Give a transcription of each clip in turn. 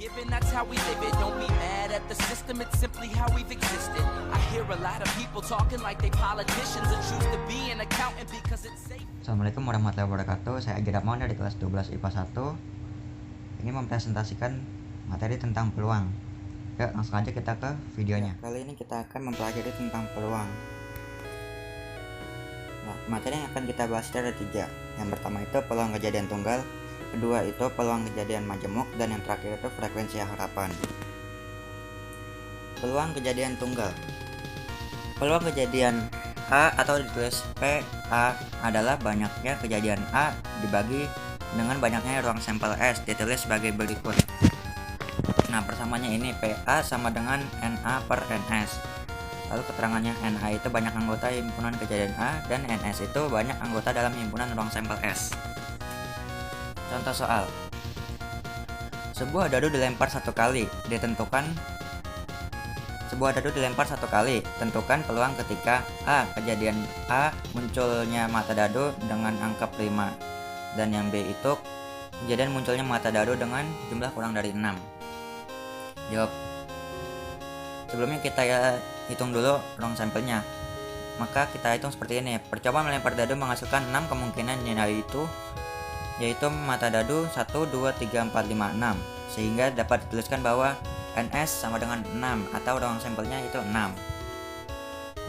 given, that's how we live it. Don't be mad at the system, it's simply how we've existed. I hear a lot of people talking like they politicians and choose to be an accountant because it's safe. Assalamualaikum warahmatullahi wabarakatuh. Saya Agi Rahmawan dari kelas 12 IPA 1. Ini mempresentasikan materi tentang peluang. Ya, langsung aja kita ke videonya. Kali ini kita akan mempelajari tentang peluang. Nah, materi yang akan kita bahas ada 3. Yang pertama itu peluang kejadian tunggal, kedua itu peluang kejadian majemuk, dan yang terakhir itu frekuensi harapan. Peluang kejadian tunggal. Peluang kejadian A atau ditulis PA adalah banyaknya kejadian A dibagi dengan banyaknya ruang sampel S, ditulis sebagai berikut. Nah, persamaannya ini PA sama dengan NA per NS. Lalu keterangannya NA itu banyak anggota himpunan kejadian A dan NS itu banyak anggota dalam himpunan ruang sampel S. Contoh soal. Sebuah dadu dilempar satu kali, tentukan peluang ketika A. Kejadian A munculnya mata dadu dengan angka prima, dan yang B itu kejadian munculnya mata dadu dengan jumlah kurang dari 6. Jawab. Sebelumnya kita hitung dulu ruang sampelnya. Maka kita hitung seperti ini. Percobaan melempar dadu menghasilkan 6 kemungkinan, yaitu mata dadu 1, 2, 3, 4, 5, 6. Sehingga dapat dituliskan bahwa NS sama dengan 6 atau ruang sampelnya itu 6.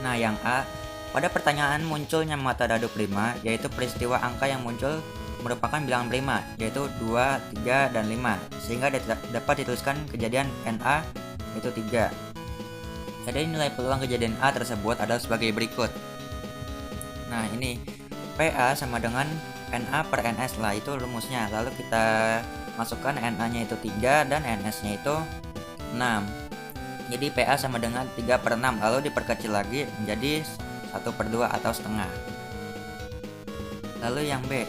Nah, yang A, pada pertanyaan munculnya mata dadu prima, yaitu peristiwa angka yang muncul merupakan bilangan prima, yaitu 2, 3, dan 5. Sehingga dapat dituliskan kejadian NA itu 3. Jadi nilai peluang kejadian A tersebut adalah sebagai berikut. Nah, ini PA sama dengan NA per NS lah, itu rumusnya. Lalu kita masukkan NA-nya itu 3 dan NS-nya itu 6. Jadi PA sama dengan 3 per 6. Lalu diperkecil lagi menjadi 1/2 atau setengah. Lalu yang B.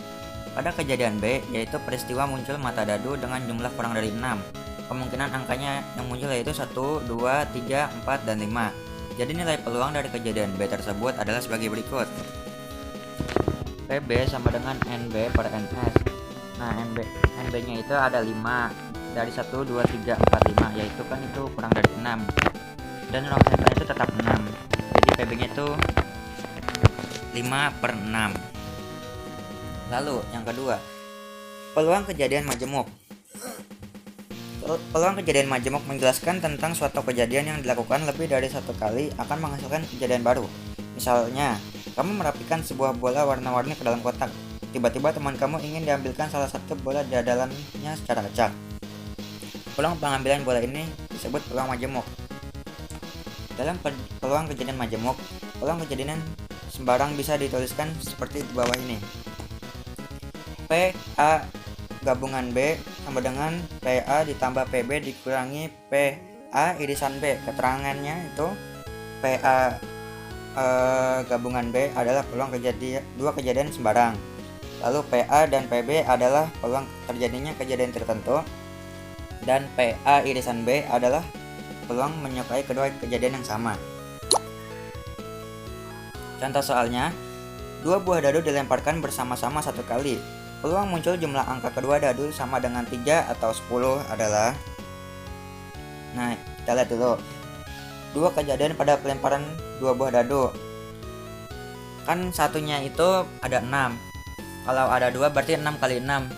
Pada kejadian B, yaitu peristiwa muncul mata dadu dengan jumlah kurang dari 6. Kemungkinan angkanya yang muncul yaitu 1, 2, 3, 4, dan 5. Jadi nilai peluang dari kejadian B tersebut adalah sebagai berikut. PB sama dengan NB per NS. Nah, NB-nya itu ada 5. Dari 1, 2, 3, 4, 5, yaitu kan itu kurang dari 6. Dan ruang sampelnya itu tetap 6. Jadi PB-nya itu 5 per 6. Lalu yang kedua, peluang kejadian majemuk. Peluang kejadian majemuk menjelaskan tentang suatu kejadian yang dilakukan lebih dari satu kali akan menghasilkan kejadian baru. Misalnya, kamu merapikan sebuah bola warna-warni ke dalam kotak. Tiba-tiba teman kamu ingin diambilkan salah satu bola di dalamnya secara acak. Peluang pengambilan bola ini disebut peluang majemuk. Dalam peluang kejadian majemuk, peluang kejadian sembarang bisa dituliskan seperti di bawah ini. PA gabungan B sama dengan PA ditambah PB dikurangi PA irisan B. Keterangannya itu PA gabungan B adalah peluang dua kejadian sembarang. Lalu PA dan PB adalah peluang terjadinya kejadian tertentu, dan PA irisan B adalah peluang menyukai kedua kejadian yang sama. Contoh soalnya, 2 buah dadu dilemparkan bersama-sama satu kali. Peluang muncul jumlah angka kedua dadu sama dengan 3 atau 10 adalah. Nah, kita lihat dulu. 2 kejadian pada pelemparan 2 buah dadu. Kan satunya itu ada 6. Kalau ada 2 berarti 6 kali 6.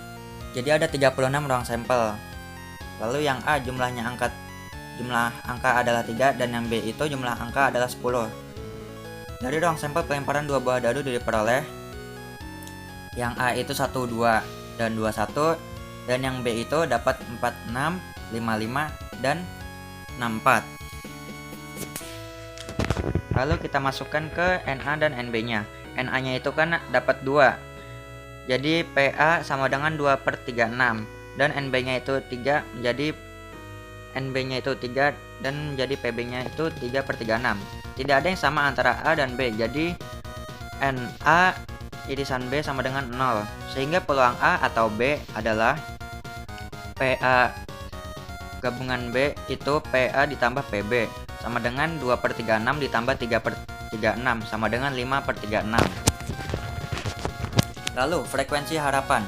Jadi ada 36 ruang sampel. Lalu yang A jumlah angka adalah 3, dan yang B itu jumlah angka adalah 10. Dari ruang sampel pelemparan 2 buah dadu diperoleh yang A itu 1, 2, dan 2, 1, dan yang B itu dapat 4, 6, 5, 5, dan 6, 4. Lalu kita masukkan ke NA dan NB-nya. NA-nya itu kan dapat 2. Jadi PA sama dengan 2/36. Dan NB-nya itu 3, menjadi NB-nya itu 3, dan menjadi PB-nya itu 3/36. Tidak ada yang sama antara A dan B. Jadi NA irisan B sama dengan 0. Sehingga peluang A atau B adalah PA gabungan B itu PA ditambah PB sama dengan 2/36 ditambah 3/36 sama dengan 5/36. Lalu frekuensi harapan.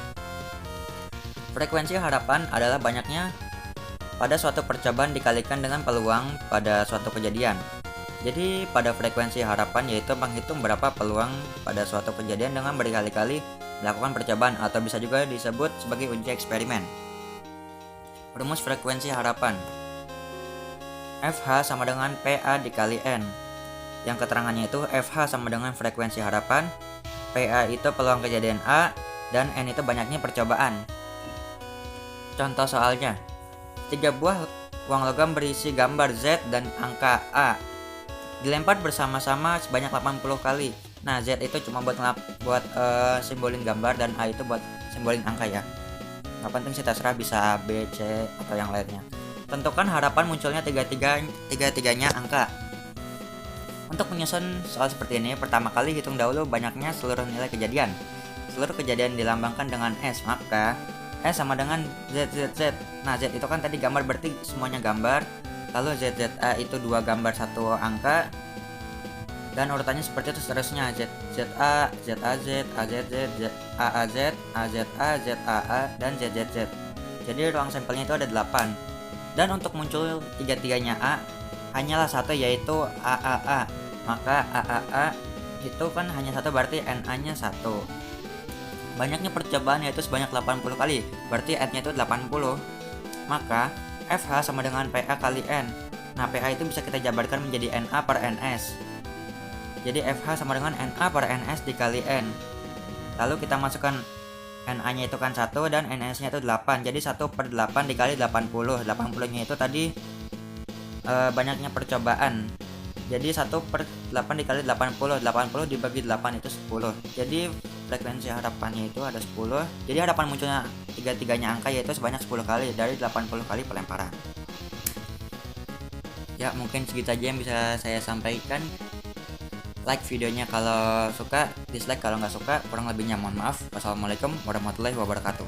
Frekuensi harapan adalah banyaknya pada suatu percobaan dikalikan dengan peluang pada suatu kejadian. Jadi pada frekuensi harapan yaitu menghitung berapa peluang pada suatu kejadian dengan berkali-kali melakukan percobaan, atau bisa juga disebut sebagai uji eksperimen. Rumus frekuensi harapan. FH sama dengan PA dikali N. Yang keterangannya itu FH sama dengan frekuensi harapan, PA itu peluang kejadian A, dan N itu banyaknya percobaan. Contoh soalnya, 3 buah uang logam berisi gambar Z dan angka A dilempar bersama-sama sebanyak 80 kali. Nah, Z itu cuma buat simbolin gambar, dan A itu buat simbolin angka ya. Nggak penting sih, terserah, bisa A, B, C, atau yang lainnya. Tentukan harapan munculnya tiga-tiganya angka. Untuk menyusun soal seperti ini, pertama kali hitung dahulu banyaknya seluruh nilai kejadian. Seluruh kejadian dilambangkan dengan S, maka S sama dengan Z. Nah, Z itu kan tadi gambar, berarti semuanya gambar. Lalu ZZA itu 2 gambar 1 angka. Dan urutannya seperti itu seterusnya, ZZA, ZAZ, AZZ, AAZ, AZA, ZAA, dan ZZZ. Jadi ruang sampelnya itu ada 8. Dan untuk muncul tiga-tiganya A, hanyalah satu, yaitu AAA. Maka AAA itu kan hanya satu, berarti NA-nya 1. Banyaknya percobaan yaitu sebanyak 80 kali, berarti N-nya itu 80. Maka FH sama dengan PA kali N. Nah, PA itu bisa kita jabarkan menjadi NA per NS. Jadi FH sama dengan NA per NS dikali N. Lalu kita masukkan NA-nya itu kan 1 dan NS-nya itu 8. Jadi 1 per 8 dikali 80. 80-nya itu tadi banyaknya percobaan. Jadi 1 per 8 dikali 80. 80 dibagi 8 itu 10. Jadi frekuensi harapannya itu ada 10. Jadi harapan munculnya tiga-tiganya angka yaitu sebanyak 10 kali dari 80 kali pelemparan. Ya, mungkin segitu aja yang bisa saya sampaikan. Like videonya kalau suka, dislike kalau nggak suka. Kurang lebihnya mohon maaf. Wassalamualaikum warahmatullahi wabarakatuh.